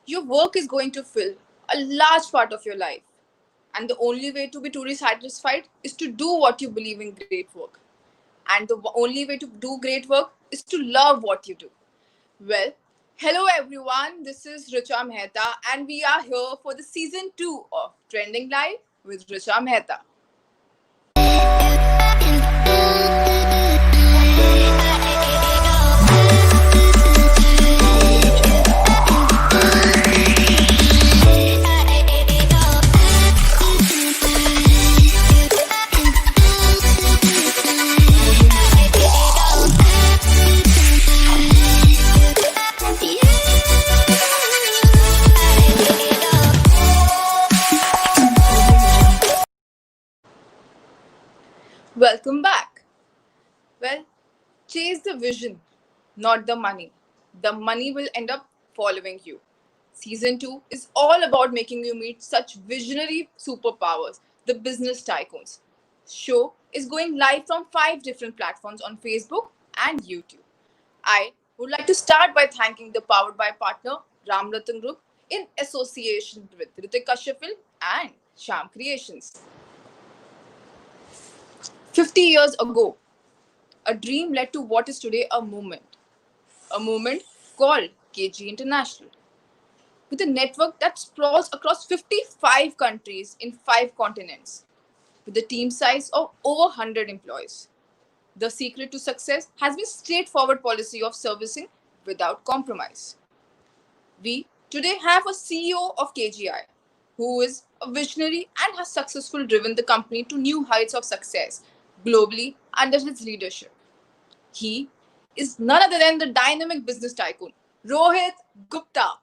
Your work is going to fill a large part of your life. And the only way to be truly satisfied is to do what you believe in great work. And the only way to do great work is to love what you do. Well, hello everyone. This is Richa Mehta, and we are here for the season 2 of Trending Live with Richa Mehta. Welcome back. Well, chase the vision, not the money. The money will end up following you. Season 2 is all about making you meet such visionary superpowers, the business tycoons. Show is going live from 5 different platforms on Facebook and YouTube. I would like to start by thanking the Powered by partner Ram Rattan Group in association with Ritik Kashyapil and Shyam Creations. 50 years ago, a dream led to what is today a movement called KG International, with a network that sprawls across 55 countries in 5 continents, with a team size of over 100 employees. The secret to success has been straightforward policy of servicing without compromise. We today have a CEO of KGI who is a visionary and has successfully driven the company to new heights of success globally under his leadership. He is none other than the dynamic business tycoon, Rohit Gupta.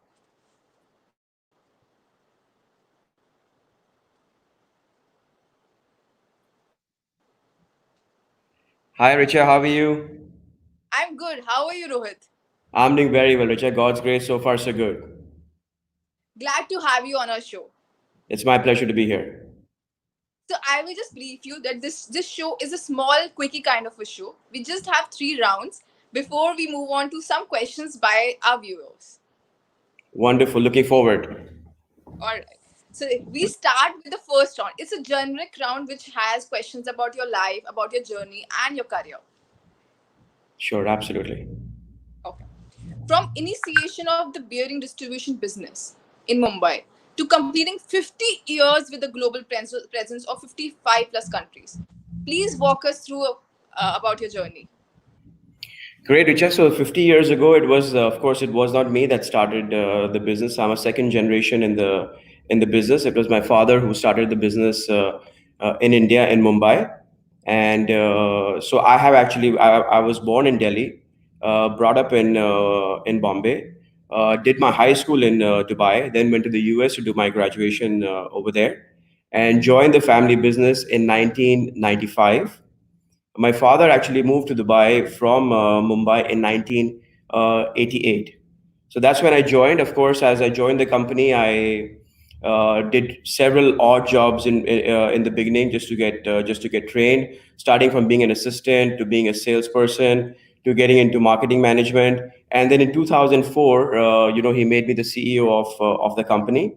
Hi, Richa. How are you? I'm good. How are you, Rohit? I'm doing very well, Richa. God's grace, so far, so good. Glad to have you on our show. It's my pleasure to be here. So I will just brief you that this show is a small, quickie kind of a show. We just have 3 rounds before we move on to some questions by our viewers. Wonderful. Looking forward. All right. So we start with the first round. It's a generic round which has questions about your life, about your journey, and your career. Sure, absolutely. Okay. From initiation of the bearing distribution business in Mumbai to completing 50 years with a global presence of 55 plus countries. Please walk us through about your journey. Great, Richa. So 50 years ago, it was, of course, it was not me that started the business. I'm a second generation in the business. It was my father who started the business in India, in Mumbai. And so I have actually, I was born in Delhi, brought up in Bombay, did my high school in Dubai, then went to the US to do my graduation over there, and joined the family business in 1995. My father actually moved to Dubai from Mumbai in 1988. So that's when I joined. Of course, as I joined the company, I did several odd jobs in the beginning just to get trained, starting from being an assistant to being a salesperson to getting into marketing management. And then in 2004, he made me the CEO of the company.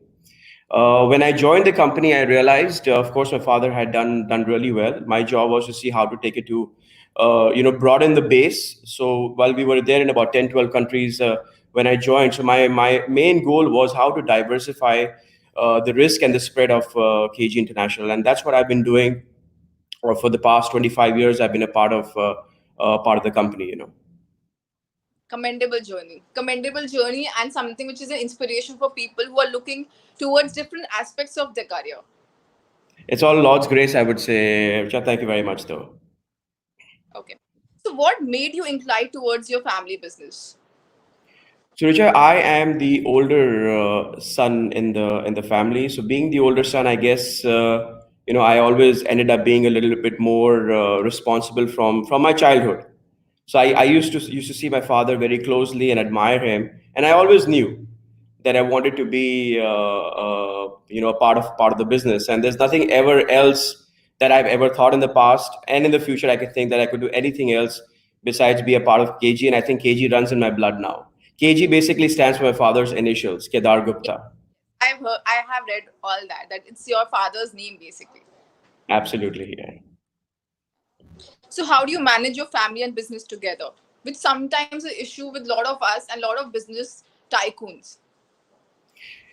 When I joined the company, I realized, of course, my father had done really well. My job was to see how to take it to, broaden the base. So while we were there in about 10, 12 countries when I joined, so my main goal was how to diversify the risk and the spread of KG International, and that's what I've been doing. Or for the past 25 years, I've been a part of the company. Commendable journey, and something which is an inspiration for people who are looking towards different aspects of their career. It's all Lord's grace, I would say. Richa, thank you very much, though. Okay. So what made you inclined towards your family business? So, Richa, I am the older son in the family. So, being the older son, I guess I always ended up being a little bit more responsible from my childhood. So, I used to see my father very closely and admire him, and I always knew that I wanted to be a part of the business. And there's nothing ever else that I've ever thought in the past and in the future I could think that I could do anything else besides be a part of KG. And I think KG runs in my blood now. KG basically stands for my father's initials, Kedar Yes, Gupta. I have read all that. That it's your father's name basically. Absolutely, yeah. So how do you manage your family and business together? Which sometimes an issue with a lot of us and a lot of business tycoons.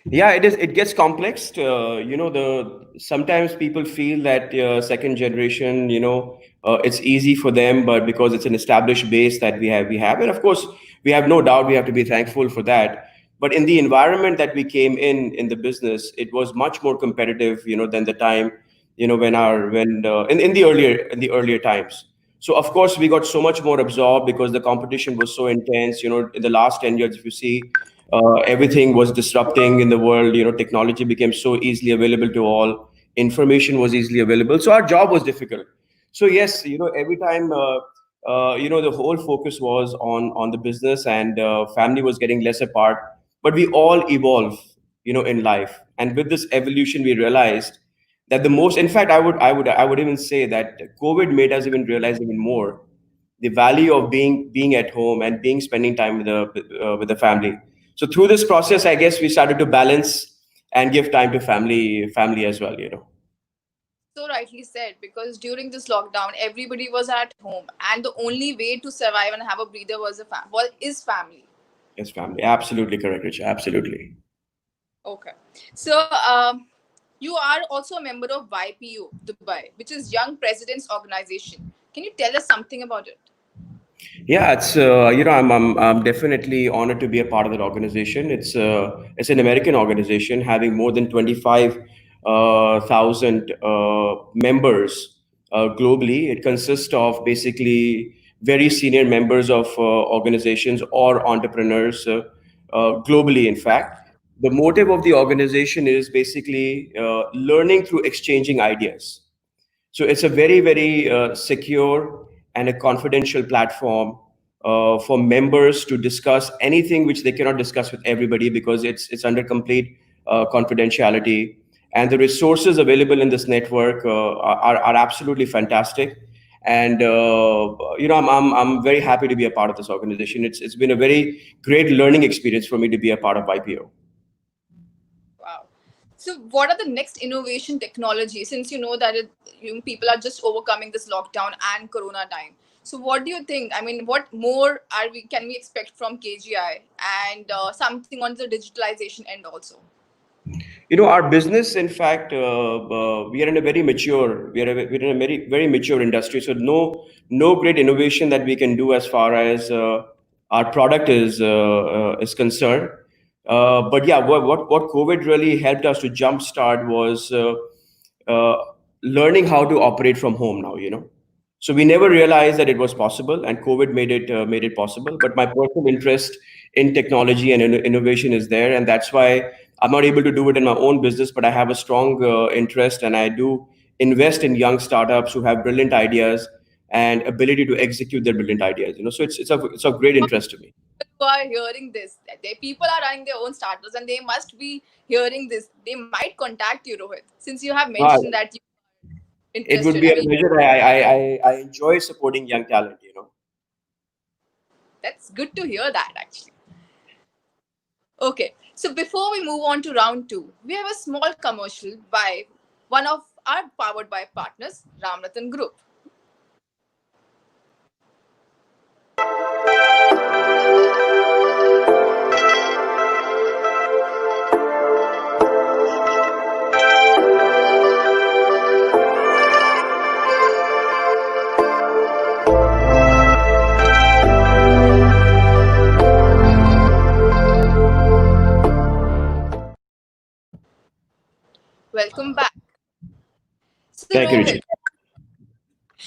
Yeah, it is. It gets complex. The sometimes people feel that second generation, it's easy for them, but because it's an established base that we have, and of course, we have no doubt we have to be thankful for that. But in the environment that we came in the business, it was much more competitive, than the time, in the earlier times. So of course, we got so much more absorbed because the competition was so intense. In the last 10 years, if you see, everything was disrupting in the world. Technology became so easily available to all. Information was easily available, so our job was difficult. So yes, every time, the whole focus was on the business, and family was getting less apart. But we all evolve, in life, and with this evolution, we realized that the most, in fact, I would even say that COVID made us even realize even more the value of being at home and being spending time with the family. So through this process, I guess we started to balance and give time to family as well. So rightly said, because during this lockdown, everybody was at home, and the only way to survive and have a breather was is family. Yes, family. Absolutely correct, Richa. Absolutely. Okay, so you are also a member of YPO Dubai, which is Young Presidents Organization. Can you tell us something about it? Yeah, it's I'm definitely honored to be a part of that organization. It's an American organization having more than 25,000 members globally. It consists of basically very senior members of organizations or entrepreneurs globally. In fact, the motive of the organization is basically learning through exchanging ideas. So it's a very, very secure and a confidential platform for members to discuss anything which they cannot discuss with everybody because it's under complete confidentiality. And the resources available in this network are absolutely fantastic. And I'm very happy to be a part of this organization. It's been a very great learning experience for me to be a part of IPO. Wow. So, what are the next innovation technology? Since you know that people are just overcoming this lockdown and Corona time. So, what do you think? I mean, what more are we can we expect from KGI and something on the digitalization end also? Our business, in fact, we are in a very mature, we're in a very, very mature industry. So no great innovation that we can do as far as our product is concerned. But yeah, what COVID really helped us to jumpstart was uh, learning how to operate from home now. So we never realized that it was possible, and COVID made it possible. But my personal interest in technology and innovation is there, and that's why I'm not able to do it in my own business. But I have a strong interest, and I do invest in young startups who have brilliant ideas and ability to execute their brilliant ideas. So it's of great interest to me. Who are hearing this? People are running their own startups and they must be hearing this. They might contact you, Rohit, since you have Uh, mentioned that you're it would interested. be I a mean, pleasure. I enjoy supporting young talent. that's good to hear that actually. Okay, so before we move on to round two, we have a small commercial by one of our powered by partners, Ram Rattan Group. Welcome back. So, Thank you, Richard. Rohit,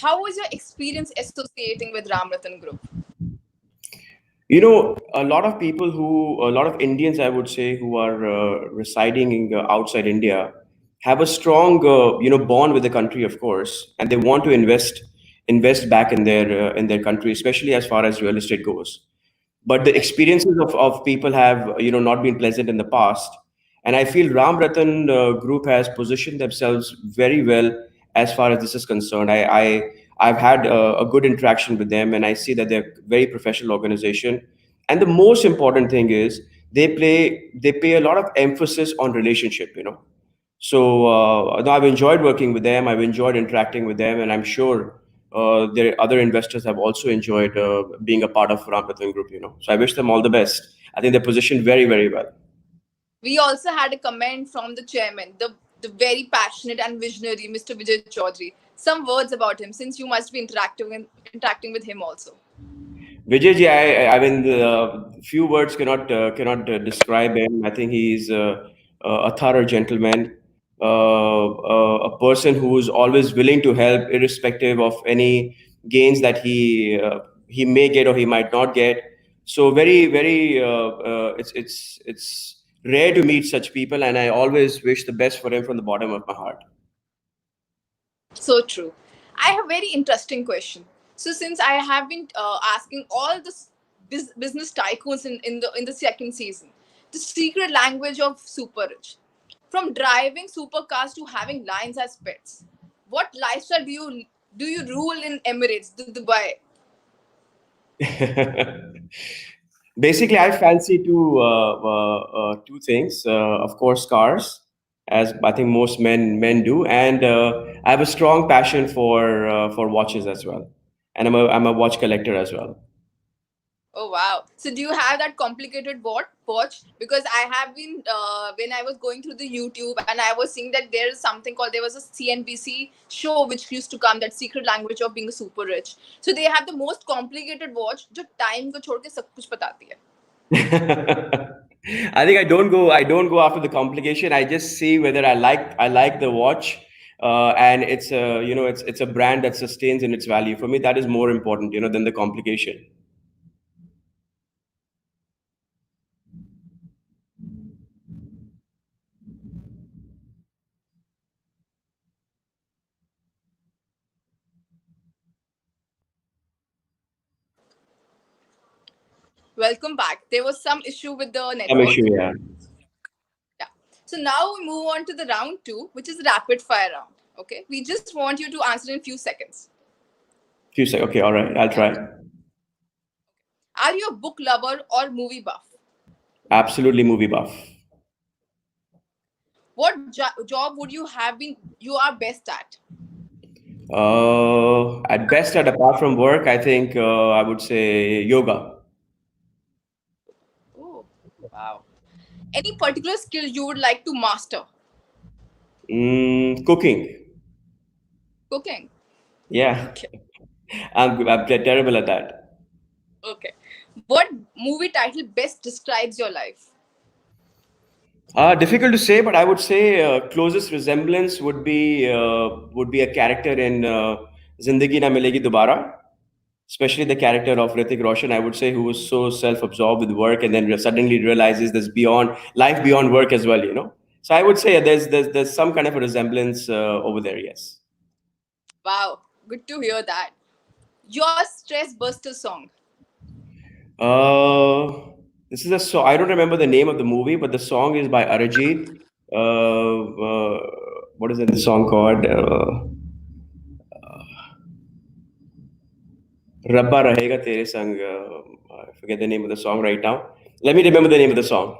how was your experience associating with Ram Rattan Group? A lot of Indians, I would say, who are residing outside India, have a strong, bond with the country, of course, and they want to invest back in their country, especially as far as real estate goes. But the Right. experiences of people have not been pleasant in the past, and I feel Ram Ratan Group has positioned themselves very well as far as this is concerned. I've had a good interaction with them, and I see that they're a very professional organization, And the most important thing is they pay a lot of emphasis on relationship. So no, I've enjoyed working with them. I've enjoyed interacting with them, and I'm sure their other investors have also enjoyed being a part of Ram Rattan Group. So I wish them all the best. I think they're positioned very, very well. We also had a comment from the chairman, the very passionate and visionary Mr. Vijay Chaudhary. Some words about him, since you must be interacting with him also. Vijay ji, I mean, the few words cannot describe him. I think he's a thorough gentleman, a person who's always willing to help, irrespective of any gains that he may get or he might not get. So very, very, it's rare to meet such people, and I always wish the best for him from the bottom of my heart. So true. I have a very interesting question. So since I have been asking all the business tycoons in the second season, the secret language of super rich, from driving supercars to having lions as pets, what lifestyle do you rule in Emirates, Dubai? Basically, I fancy two things. Of course, cars, as I think most men do, and I have a strong passion for watches as well, and I'm a watch collector as well. Oh wow! So do you have that complicated watch? Because I have been when I was going through the YouTube and I was seeing that there is something called, there was a CNBC show which used to come, that secret language of being super rich. So they have the most complicated watch जो time को छोड़ के सब कुछ बताती है. I think I don't go after the complication. I just see whether I like the watch, and it's a brand that sustains in its value. For me, that is more important, than the complication. Welcome back. There was some issue with the Some issue, network. yeah. Yeah. So now we move on to the round two, which is rapid fire round. Okay. We just want you to answer in few seconds. Few seconds. Okay, all right. I'll Yeah. try. Are you a book lover or movie buff? Absolutely movie buff. What job would you are best at? At best, at apart from work, I think I would say yoga. Oh, wow. Any particular skill you would like to master? Cooking. Cooking. Yeah, Okay. I'm terrible at that. Okay. What movie title best describes your life? Difficult to say, but I would say closest resemblance would be a character in Zindagi Na Milegi Dobara, especially the character of Hrithik Roshan. I would say, who was so self-absorbed with work and then suddenly realizes there's beyond life beyond work as well. So I would say there's some kind of a resemblance over there. Yes. Wow. Good to hear that. Your stress buster song. Uh, this is a song. I don't remember the name of the movie, but the song is by Arijit. What is the song called? Rabba Rahega Tere Sang. I forget the name of the song right now. Let me remember the name of the song.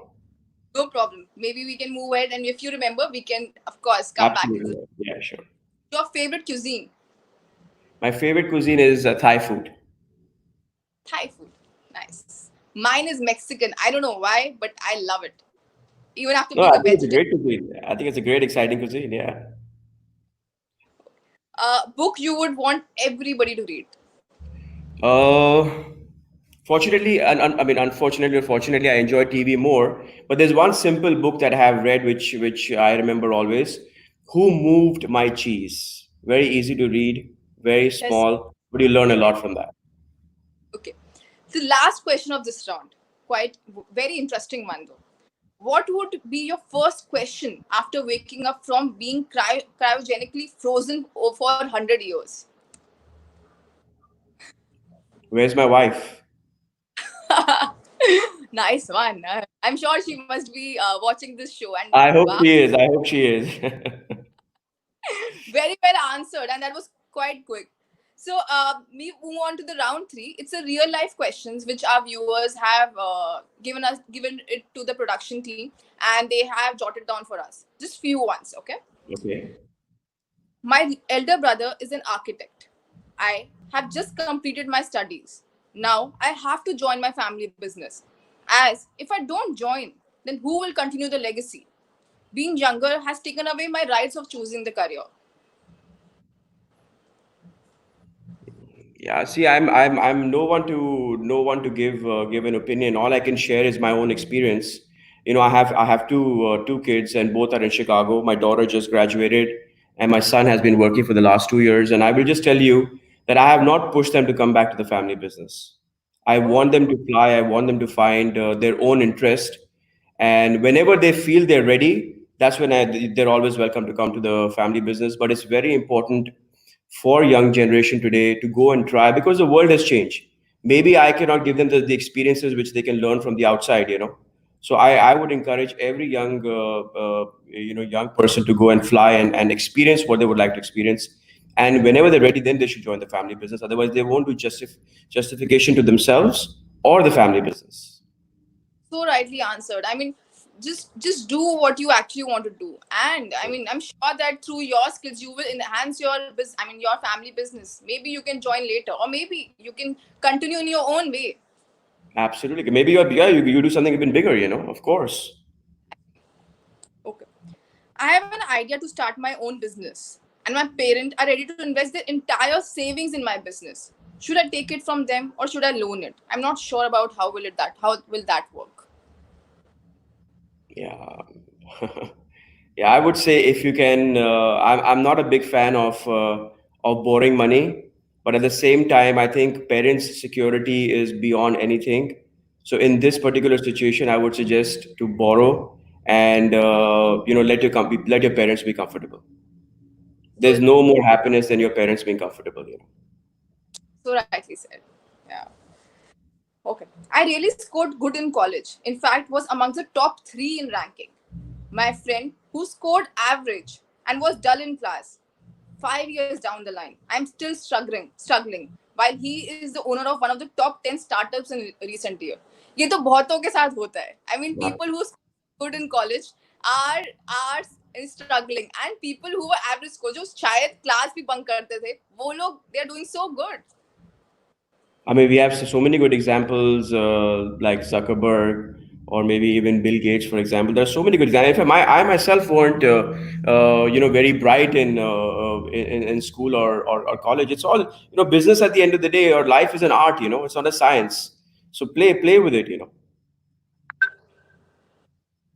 No problem. Maybe we can move ahead, and if you remember, we can, of course, come back into Absolutely. Yeah, sure. your favorite cuisine. My favorite cuisine is Thai food. Thai food. Nice. Mine is Mexican. I don't know why, but I love it. Even after No, being I a think it's a vegetarian. great cuisine. I think it's a great, exciting cuisine. Yeah. Book you would want everybody to read. Uh, Fortunately, I mean, unfortunately or fortunately, I enjoy TV more. But there's one simple book that I have read, which I remember always. Who Moved My Cheese? Very easy to read, very Yes. small, but you learn a lot from that. Okay. The last question of this round. Quite very interesting one though. What would be your first question after waking up from being cryogenically frozen for 100 years? Where's my wife? Nice one. I'm sure she must be watching this show. And I hope wow, she is. I hope she is. very well answered. And that was quite quick. So we move on to the round three. It's a real life questions which our viewers have given it to the production team, and they have jotted down for us. Just few ones, okay? Okay. My elder brother is an architect. I have just completed my studies. Now I have to join my family business. As if I don't join, then who will continue the legacy? Being younger has taken away my rights of choosing the career. Yeah, see, I'm no one to give an opinion. All I can share is my own experience. I have two kids, and both are in Chicago. My daughter just graduated, and my son has been working for the last 2 years. And I will just tell you that I have not pushed them to come back to the family business. I want Oh, them to fly. I want them to find their own interest, and whenever they feel they're ready, that's when they're always welcome to come to the family business. But it's very important for young generation today to go and try, because the world has changed. Maybe I cannot give them the experiences which they can learn from the outside. So I would encourage every young person to go and fly and experience what they would like to experience. And whenever they're ready, then they should join the family business. Otherwise, they won't do justification to themselves or the family business. so rightly answered. I mean, just do what you actually want to do, and I mean, I'm sure that through your skills you will enhance your business. I mean, your family business. Maybe you can join later, or maybe you can continue in your own way. Absolutely. Maybe you do something even bigger, of course. Okay. I have an idea to start my own business, and my parents are ready to invest their entire savings in my business. Should I take it from them or should I loan it? I'm not sure about how will that work. Yeah. Yeah, I would say if you can, I'm not a big fan of borrowing money, but at the same time, I think parents' security is beyond anything. So in this particular situation, I would suggest to borrow and let your parents be comfortable. There's So no more happiness than your parents being comfortable. so rightly said. Yeah. Okay. I really scored good in college. In fact, was amongst the top 3 in ranking. My friend who scored average and was dull in class, 5 years down the line, I'm still struggling, while he is the owner of one of the top 10 startups in recent year. ये तो बहुतों के साथ होता है. I mean, Yeah. people who scored good in college are struggling, and people who were average score, जो शायद class भी बंक करते थे, वो लोग they are doing so good. I mean, we have so many good examples like Zuckerberg or maybe even Bill Gates, for example. There are so many good examples. In fact, I myself weren't, very bright in school or college. It's all, business at the end of the day, or life is an art. It's not a science. So play with it.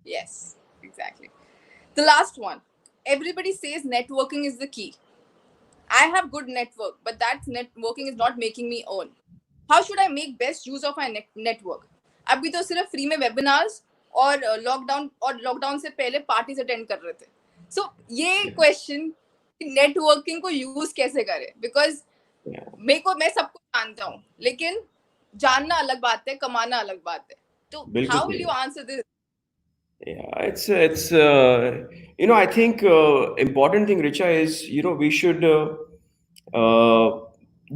Yes, exactly. The last one. Everybody says networking is the key. I have good network, but that networking is not making me earn. How should I make best use of my network? अभी तो सिर्फ free में webinars और lockdown से पहले parties attend कर रहे थे. सो ये Yeah. क्वेश्चन नेटवर्किंग को यूज कैसे करें, बिकॉज Yeah. मैं सबको जानता हूँ, लेकिन जानना अलग बात है, कमाना अलग बात है. तो बिल्कुल हाउ विल सही. You answer this? Yeah, it's I think important thing, Richa, is we should uh,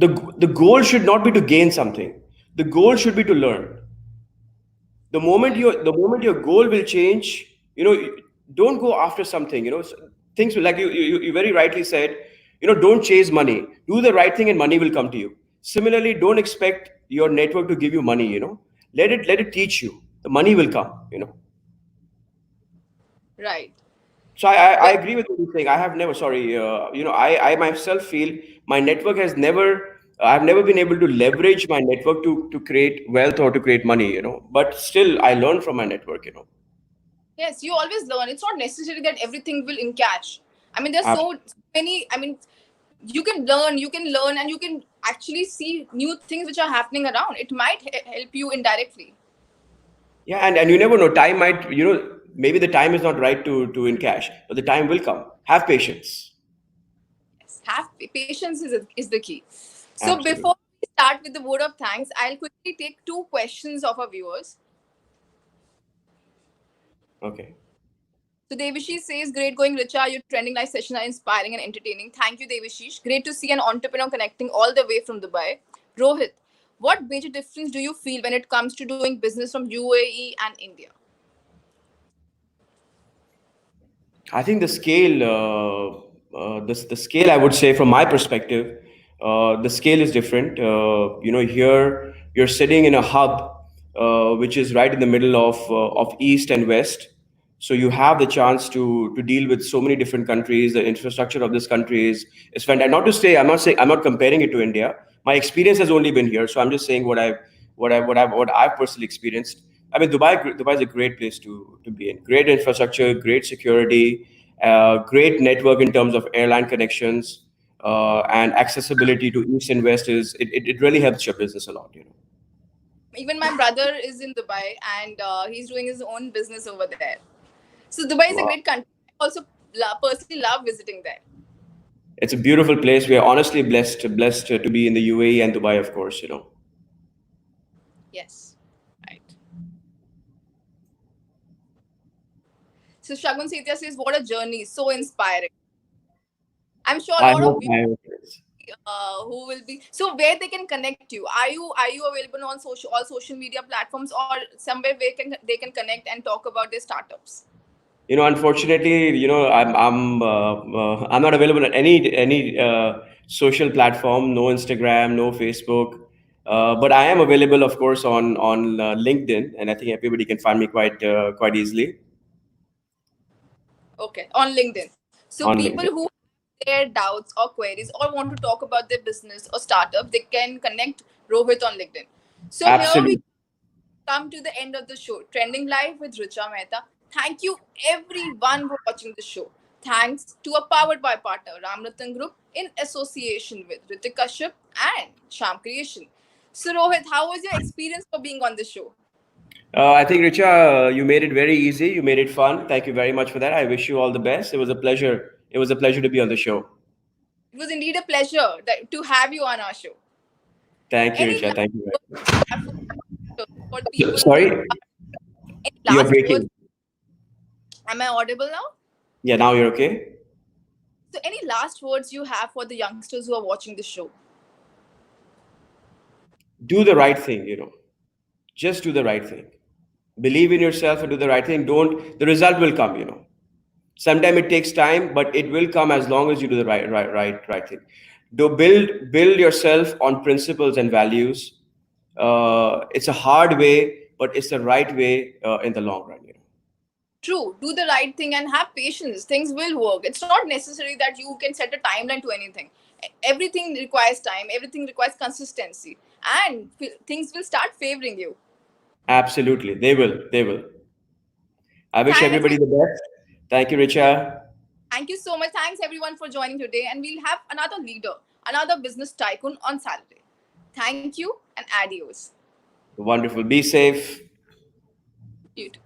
the goal should not be to gain something. The goal should be to learn. Yes. The moment your goal will change, don't go after something. Things will, like you very rightly said. Don't chase money. Do the right thing, and money will come to you. Similarly, don't expect your network to give you money. Let it teach you. The money will come. Right. So I Well, agree with what you're saying. I have never, sorry, I myself feel my network has never, I've never been able to leverage my network to create wealth or to create money. But still, I learn from my network. yes, you always learn. It's not necessary that everything will in cash. I mean, there's Ab- so many. I mean, you can learn, and you can actually see new things which are happening around. It might help you indirectly. Yeah, and you never know. Time might, maybe the time is not right to in cash, but the time will come. Have patience. Yes, have patience is the key. So Absolutely. before we start with the word of thanks, I'll quickly take 2 questions of our viewers. Okay. So Devashish says, great going, Richa. Your trending live sessions are inspiring and entertaining. Thank you, Devashish. Great to see an entrepreneur connecting all the way from Dubai. Rohit, what major difference do you feel when it comes to doing business from UAE and India? I think the scale, the scale, I would say, from my perspective, the scale is different. Here you're sitting in a hub, which is right in the middle of East and West. So you have the chance to deal with so many different countries. The infrastructure of this country is fantastic. Not to say, I'm not comparing it to India. My experience has only been here, so I'm just saying what I've personally experienced. I mean, Dubai is a great place to be in. Great infrastructure, great security, great network in terms of airline connections, and accessibility to East and West it really helps your business a lot. Even my brother is in Dubai and he's doing his own business over there. So Dubai is a Wow. great country. I also personally love visiting there. It's a beautiful place. We are honestly blessed to be in the UAE and Dubai, of course. Yes, right. So Shagun Setia says, what a journey, so inspiring. I'm sure a I lot of hope viewers I hope it is. who will be so where they can connect you. Are you available on all social media platforms or somewhere where they can connect and talk about their startups? Unfortunately, I'm not available on any social platform. No Instagram, no Facebook. But I am available, of course, on LinkedIn, and I think everybody can find me quite easily Okay, on LinkedIn. So on people LinkedIn. who have their doubts or queries or want to talk about their business or startup, they can connect Rohit on LinkedIn. So here we Absolutely. come to the end of the show. Trending Live with Richa Mehta. Thank you everyone for watching the show. Thanks to a powered by partner Ram Rattan Group in association with Ritik Kashyap and Shyam Creation. So Rohit, how was your experience for being on the show? I think, Richa, you made it very easy. You made it fun. Thank you very much for that. I wish you all the best. It was a pleasure. It was a pleasure to be on the show. It was indeed a pleasure to have you on our show. Thank you, Any Richa. last Thank you very words much. you have for the people who Sorry, are any you're last words? breaking. Am I audible now? Yeah, now you're okay. So any last words you have for the youngsters who are watching the show? Do the right thing. Just do the right thing. Believe in yourself and do the right thing. Don't. The result will come. Sometimes it takes time, but it will come as long as you do the right thing. Do build yourself on principles and values. It's a hard way, but it's the right way in the long run. True, do the right thing and have patience. Things will work. It's not necessary that you can set a timeline to anything. Everything requires time, everything requires consistency, and things will start favoring you. Absolutely, they will. They will. I wish Thank, everybody the best. Thank you, Richa. thank you so much. Thanks everyone for joining today, and we'll have another leader, another business tycoon on Saturday. Thank you and adios. Wonderful. Be safe. You too.